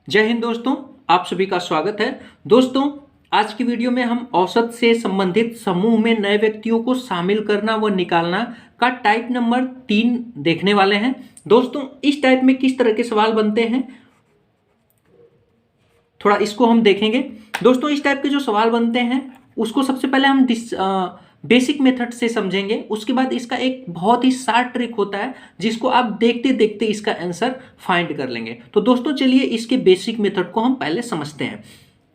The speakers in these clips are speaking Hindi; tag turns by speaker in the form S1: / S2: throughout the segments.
S1: जय हिंद दोस्तों, आप सभी का स्वागत है। दोस्तों, आज की वीडियो में हम औसत से संबंधित समूह में नए व्यक्तियों को शामिल करना व निकालना का टाइप नंबर 3 देखने वाले हैं। दोस्तों, इस टाइप में किस तरह के सवाल बनते हैं थोड़ा इसको हम देखेंगे। दोस्तों, इस टाइप के जो सवाल बनते हैं उसको सबसे पहले हम बेसिक मेथड से समझेंगे। उसके बाद इसका एक बहुत ही शार्ट ट्रिक होता है जिसको आप देखते देखते इसका आंसर फाइंड कर लेंगे। तो दोस्तों, चलिए इसके बेसिक मेथड को हम पहले समझते हैं।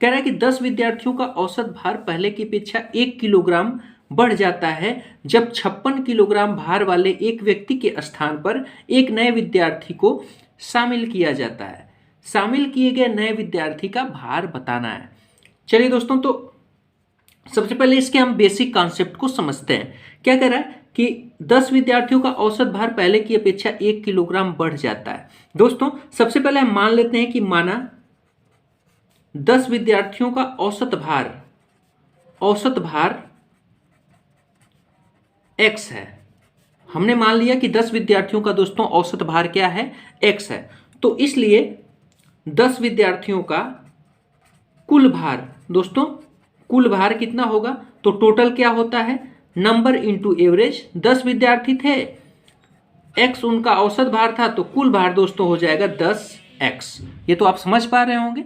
S1: कह रहा है कि 10 विद्यार्थियों का औसत भार पहले की अपेक्षा 1 किलोग्राम बढ़ जाता है जब 56 किलोग्राम भार वाले एक व्यक्ति के स्थान पर एक नए विद्यार्थी को शामिल किया जाता है। शामिल किए गए नए विद्यार्थी का भार बताना है। चलिए दोस्तों, तो सबसे पहले इसके हम बेसिक कॉन्सेप्ट को समझते हैं। क्या कह रहा है कि 10 विद्यार्थियों का औसत भार पहले की अपेक्षा 1 किलोग्राम बढ़ जाता है। दोस्तों, सबसे पहले हम मान लेते हैं कि माना 10 विद्यार्थियों का औसत भार x है। हमने मान लिया कि 10 विद्यार्थियों का दोस्तों औसत भार क्या है, x है। तो इसलिए 10 विद्यार्थियों का कुल भार, दोस्तों कुल भार कितना होगा, तो टोटल क्या होता है, नंबर इंटू एवरेज। 10 विद्यार्थी थे, x उनका औसत भार था, तो कुल भार दोस्तों हो जाएगा 10x। ये तो आप समझ पा रहे होंगे।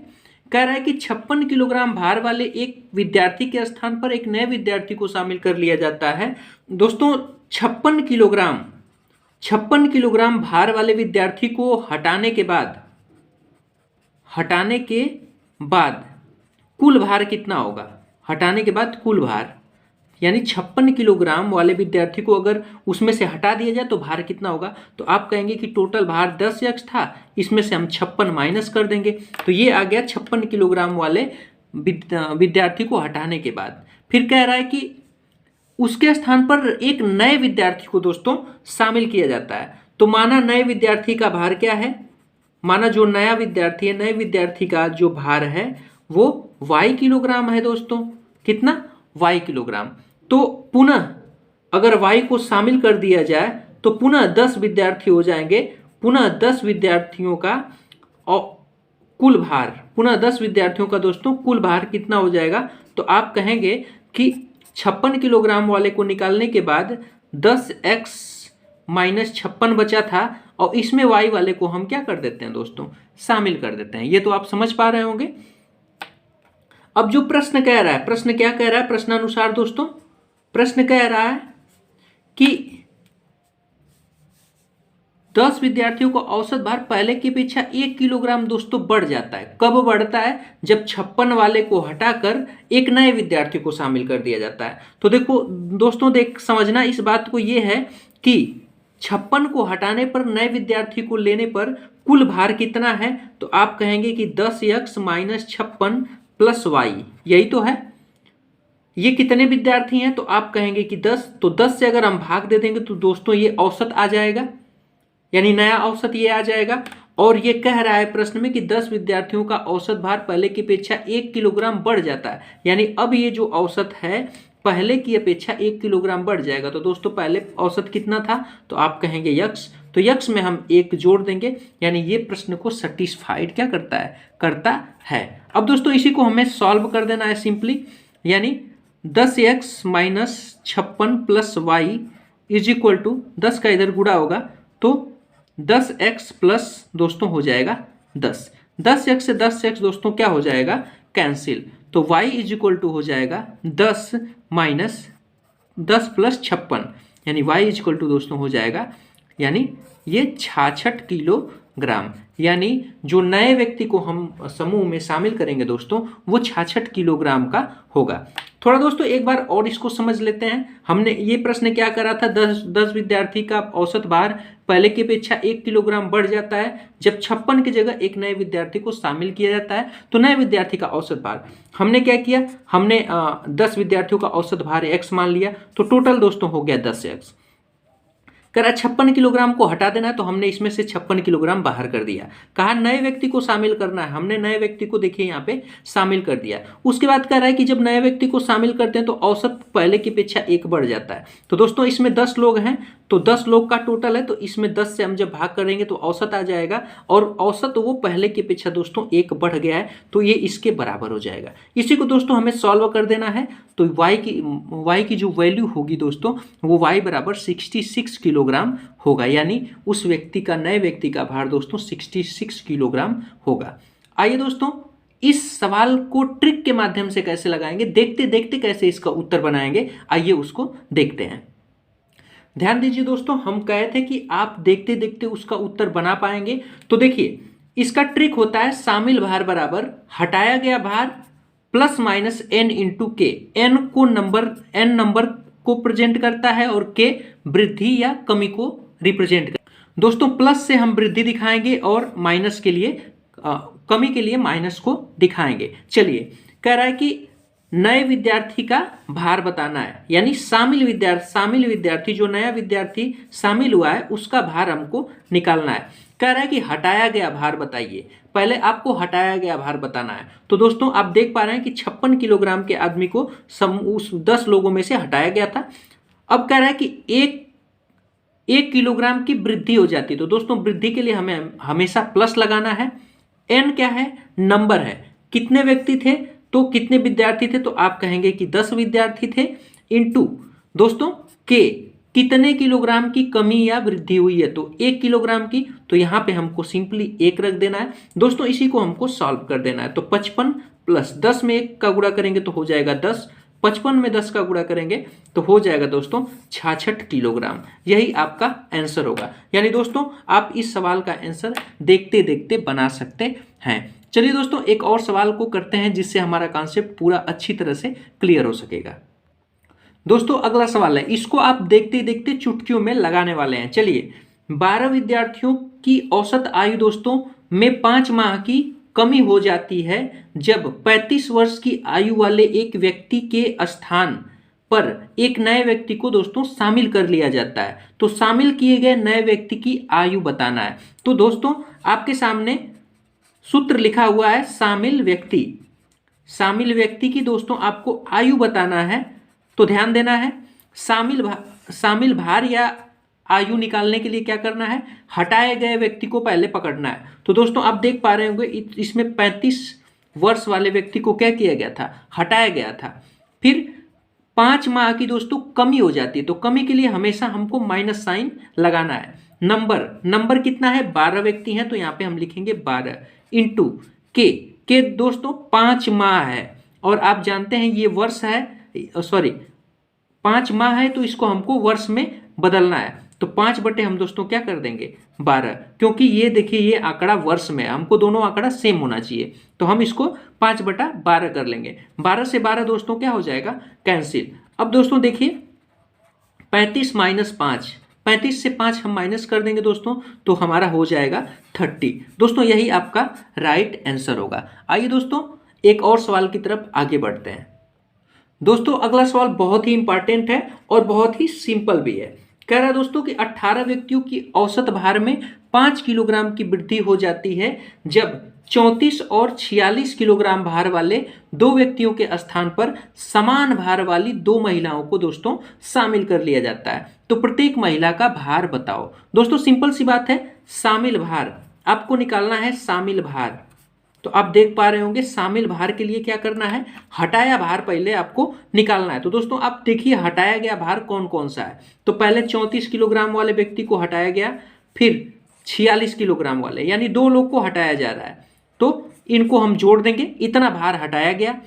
S1: कह रहा है कि 56 किलोग्राम भार वाले एक विद्यार्थी के स्थान पर एक नए विद्यार्थी को शामिल कर लिया जाता है। दोस्तों, 56 किलोग्राम भार वाले विद्यार्थी को हटाने के बाद कुल भार कितना होगा, हटाने के बाद कुल भार यानी 56 किलोग्राम वाले विद्यार्थी को अगर उसमें से हटा दिया जाए तो भार कितना होगा, तो आप कहेंगे कि टोटल भार 10x था, इसमें से हम 56 माइनस कर देंगे, तो ये आ गया 56 किलोग्राम वाले विद्यार्थी को हटाने के बाद। फिर कह रहा है कि उसके स्थान पर एक नए विद्यार्थी को दोस्तों शामिल किया जाता है। तो माना नए विद्यार्थी का भार क्या है, माना जो नया विद्यार्थी है, नए विद्यार्थी का जो भार है वो y किलोग्राम है। दोस्तों, कितना, y किलोग्राम। तो पुनः अगर y को शामिल कर दिया जाए तो पुनः 10 विद्यार्थी हो जाएंगे। पुनः 10 विद्यार्थियों का कुल भार, पुनः 10 विद्यार्थियों का दोस्तों कुल भार कितना हो जाएगा, तो आप कहेंगे कि 56 किलोग्राम वाले को निकालने के बाद 10x माइनस 56 बचा था, और इसमें y वाले को हम क्या कर देते हैं दोस्तों, शामिल कर देते हैं। ये तो आप समझ पा रहे होंगे। अब जो प्रश्न कह रहा है, प्रश्न क्या कह रहा है, प्रश्नानुसार दोस्तों प्रश्न कह रहा है कि 10 विद्यार्थियों का औसत भार पहले की अपेक्षा 1 किलोग्राम दोस्तों बढ़ जाता है। कब बढ़ता है, जब 56 वाले को हटाकर एक नए विद्यार्थी को शामिल कर दिया जाता है। तो देखो दोस्तों, समझना इस बात को, ये है कि 56 को हटाने पर नए विद्यार्थी को लेने पर कुल भार कितना है, तो आप कहेंगे कि 10x माइनस 56 प्लस y, यही तो है। ये कितने विद्यार्थी हैं, तो आप कहेंगे कि 10, तो 10 से अगर हम भाग दे देंगे तो दोस्तों ये औसत आ जाएगा, यानी नया औसत ये आ जाएगा। और ये कह रहा है प्रश्न में कि 10 विद्यार्थियों का औसत भार पहले की अपेक्षा 1 किलोग्राम बढ़ जाता है, यानी अब ये जो औसत है पहले की अपेक्षा 1 किलोग्राम बढ़ जाएगा। तो दोस्तों पहले औसत कितना था, तो आप कहेंगे x, तो x में हम 1 जोड़ देंगे, यानी ये प्रश्न को सेटिस्फाइड क्या करता है। अब दोस्तों इसी को हमें सॉल्व कर देना है सिंपली, यानी 10x minus 56 plus y is equal to 10 का इधर गुणा होगा तो 10x प्लस दोस्तों हो जाएगा 10। 10x से 10x दोस्तों क्या हो जाएगा, कैंसिल। तो y इज इक्वल टू हो जाएगा 10 माइनस 10 प्लस 56, यानी y इज इक्वल टू दोस्तों हो जाएगा, यानी ये 66 किलोग्राम। यानी जो नए व्यक्ति को हम समूह में शामिल करेंगे दोस्तों वो 66 किलोग्राम का होगा। थोड़ा दोस्तों एक बार और इसको समझ लेते हैं। हमने ये प्रश्न क्या करा था, 10 विद्यार्थी का औसत भार पहले की अपेक्षा 1 किलोग्राम बढ़ जाता है जब 56 की जगह एक नए विद्यार्थी को शामिल किया जाता है। तो नए विद्यार्थी का औसत भार हमने क्या किया, हमने 10 विद्यार्थियों का औसत भार x मान लिया, तो टोटल दोस्तों हो गया 10x। कह रहा 56 किलोग्राम को हटा देना है, तो हमने इसमें से 56 किलोग्राम बाहर कर दिया। कहा नए व्यक्ति को शामिल करना है, हमने नए व्यक्ति को देखिए यहाँ पे शामिल कर दिया। उसके बाद कह रहा है कि जब नए व्यक्ति को शामिल करते हैं तो औसत पहले की अपेक्षा 1 बढ़ जाता है। तो दोस्तों इसमें 10 लोग हैं, तो 10 लोग का टोटल है, तो इसमें 10 से हम जब भाग करेंगे तो औसत आ जाएगा, और औसत वो पहले की अपेक्षा दोस्तों 1 बढ़ गया है, तो ये इसके बराबर हो जाएगा। इसी को दोस्तों हमें सॉल्व कर देना है। तो y की जो वैल्यू होगी दोस्तों वो y बराबर 66 किलोग्राम होगा, यानी उस व्यक्ति का, नए व्यक्ति का भार दोस्तों 66 किलोग्राम होगा। आइए दोस्तों इस सवाल को ट्रिक के माध्यम से कैसे लगाएंगे, देखते देखते कैसे इसका उत्तर बनाएंगे, आइए उसको देखते हैं। ध्यान दीजिए दोस्तों, हम कहे थे कि आप देखते देखते उसका उत्तर बना पाएंगे। तो देखिए इसका ट्रिक होता है शामिल भार बराबर हटाया गया भार प्लस माइनस n इंटू के। n नंबर को प्रेजेंट करता है और k वृद्धि या कमी को रिप्रेजेंट करता है। दोस्तों प्लस से हम वृद्धि दिखाएंगे और माइनस के लिए कमी के लिए माइनस को दिखाएंगे। चलिए कह रहा है कि नए विद्यार्थी का भार बताना है, यानी शामिल विद्यार्थी जो नया विद्यार्थी शामिल हुआ है उसका भार हमको निकालना है। कह रहा है कि हटाया गया भार बताइए, पहले आपको हटाया गया भार बताना है। तो दोस्तों आप देख पा रहे हैं कि 56 किलोग्राम के आदमी को उस 10 लोगों में से हटाया गया था। अब कह रहा है कि एक किलोग्राम की वृद्धि हो जाती है, तो दोस्तों वृद्धि के लिए हमें हमेशा प्लस लगाना है। n क्या है, नंबर है, कितने व्यक्ति थे तो कितने विद्यार्थी थे, तो आप कहेंगे कि 10 विद्यार्थी थे, इंटू दोस्तों k कितने किलोग्राम की कमी या वृद्धि हुई है, तो 1 किलोग्राम की, तो यहाँ पे हमको सिंपली 1 रख देना है। दोस्तों इसी को हमको सॉल्व कर देना है। तो 55 प्लस 10 में 1 का गुणा करेंगे तो हो जाएगा 10, 55 में 10 का गुणा करेंगे तो हो जाएगा दोस्तों 66 किलोग्राम। यही आपका आंसर होगा। यानी दोस्तों आप इस सवाल का आंसर देखते देखते बना सकते हैं। चलिए दोस्तों एक और सवाल को करते हैं जिससे हमारा कॉन्सेप्ट पूरा अच्छी तरह से क्लियर हो सकेगा। दोस्तों अगला सवाल है, इसको आप देखते देखते चुटकियों में लगाने वाले हैं। चलिए 12 विद्यार्थियों की औसत आयु दोस्तों में 5 माह की कमी हो जाती है जब 35 वर्ष की आयु वाले एक व्यक्ति के स्थान पर एक नए व्यक्ति को दोस्तों शामिल कर लिया जाता है। तो शामिल किए गए नए व्यक्ति की आयु बताना है। तो दोस्तों आपके सामने सूत्र लिखा हुआ है, शामिल व्यक्ति की दोस्तों आपको आयु बताना है। तो ध्यान देना है, शामिल भार या आयु निकालने के लिए क्या करना है, हटाए गए व्यक्ति को पहले पकड़ना है। तो दोस्तों आप देख पा रहे होंगे इसमें 35 वर्ष वाले व्यक्ति को क्या किया गया था, हटाया गया था। फिर 5 माह की दोस्तों कमी हो जाती है, तो कमी के लिए हमेशा हमको माइनस साइन लगाना है। नंबर कितना है, 12 व्यक्ति हैं, तो यहाँ पे हम लिखेंगे 12 इंटू के दोस्तों 5 माह है, और आप जानते हैं ये वर्ष है, 5 माह है, तो इसको हमको वर्ष में बदलना है। तो 5 बटे हम दोस्तों क्या कर देंगे 12, क्योंकि ये देखिए ये आंकड़ा वर्ष में है, हमको दोनों आंकड़ा सेम होना चाहिए, तो हम इसको 5/12 कर लेंगे। 12 से 12 दोस्तों क्या हो जाएगा, कैंसिल। अब दोस्तों देखिए 35 माइनस 5, 35 से 5 हम माइनस कर देंगे दोस्तों, तो हमारा हो जाएगा 30। दोस्तों यही आपका राइट आंसर होगा। आइए दोस्तों एक और सवाल की तरफ आगे बढ़ते हैं। दोस्तों अगला सवाल बहुत ही इंपॉर्टेंट है और बहुत ही सिंपल भी है। कह रहा है दोस्तों कि 18 व्यक्तियों की औसत भार में 5 किलोग्राम की वृद्धि हो जाती है जब 34 और 46 किलोग्राम भार वाले 2 व्यक्तियों के स्थान पर समान भार वाली 2 महिलाओं को दोस्तों शामिल कर लिया जाता है। तो प्रत्येक महिला का भार बताओ। दोस्तों सिंपल सी बात है, शामिल भार आपको निकालना है, शामिल भार। तो आप देख पा रहे होंगे शामिल भार के लिए क्या करना है, हटाया भार पहले आपको निकालना है। तो दोस्तों आप देखिए हटाया गया भार कौन कौन सा है। तो पहले 34 किलोग्राम वाले व्यक्ति को हटाया गया, फिर 46 किलोग्राम वाले, यानी 2 लोग को हटाया जा रहा है, तो इनको हम जोड़ देंगे, इतना भार हटाया गया।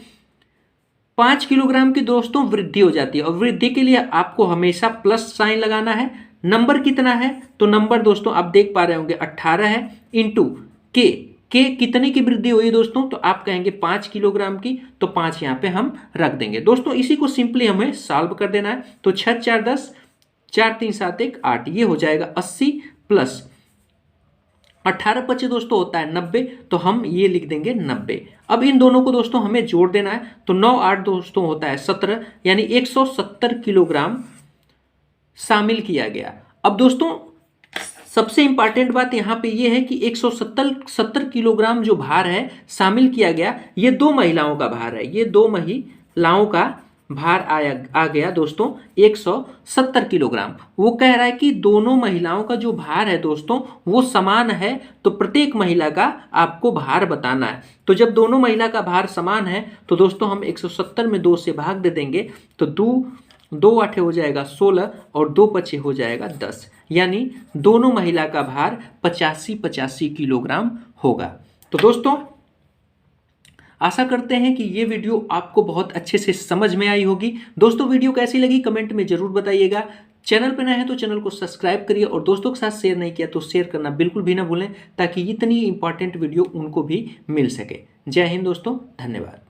S1: 5 किलोग्राम की दोस्तों वृद्धि हो जाती है, और वृद्धि के लिए आपको हमेशा प्लस साइन लगाना है। नंबर कितना है, तो नंबर दोस्तों आप देख पा रहे होंगे 18 है, इंटू के कितने की वृद्धि हुई दोस्तों, तो आप कहेंगे 5 किलोग्राम की, तो 5 यहाँ पे हम रख देंगे। दोस्तों इसी को सिंपली हमें सॉल्व कर देना है। तो 6 4 10, 4 3 7 1 8, ये हो जाएगा 80 प्लस 18 25 दोस्तों होता है 90, तो हम ये लिख देंगे 90। अब इन दोनों को दोस्तों हमें जोड़ देना है, तो 9 8 दोस्तों होता है 17, यानी 170 किलोग्राम शामिल किया गया। अब दोस्तों सबसे इंपॉर्टेंट बात यहाँ पे ये है कि 170 किलोग्राम जो भार है शामिल किया गया, ये 2 महिलाओं का भार है, ये 2 महिलाओं का भार आ गया दोस्तों 170 किलोग्राम। वो कह रहा है कि दोनों महिलाओं का जो भार है दोस्तों वो समान है, तो प्रत्येक महिला का आपको भार बताना है। तो जब दोनों महिला का भार समान है तो दोस्तों हम 170 में 2 से भाग दे देंगे, तो 2 8 हो जाएगा 16 और 2 5 हो जाएगा 10, यानी दोनों महिला का भार 85 किलोग्राम होगा। तो दोस्तों आशा करते हैं कि ये वीडियो आपको बहुत अच्छे से समझ में आई होगी। दोस्तों वीडियो कैसी लगी कमेंट में जरूर बताइएगा। चैनल पर नए हैं तो चैनल को सब्सक्राइब करिए और दोस्तों के साथ शेयर नहीं किया तो शेयर करना बिल्कुल भी ना भूलें, ताकि इतनी इंपॉर्टेंट वीडियो उनको भी मिल सके। जय हिंद दोस्तों, धन्यवाद।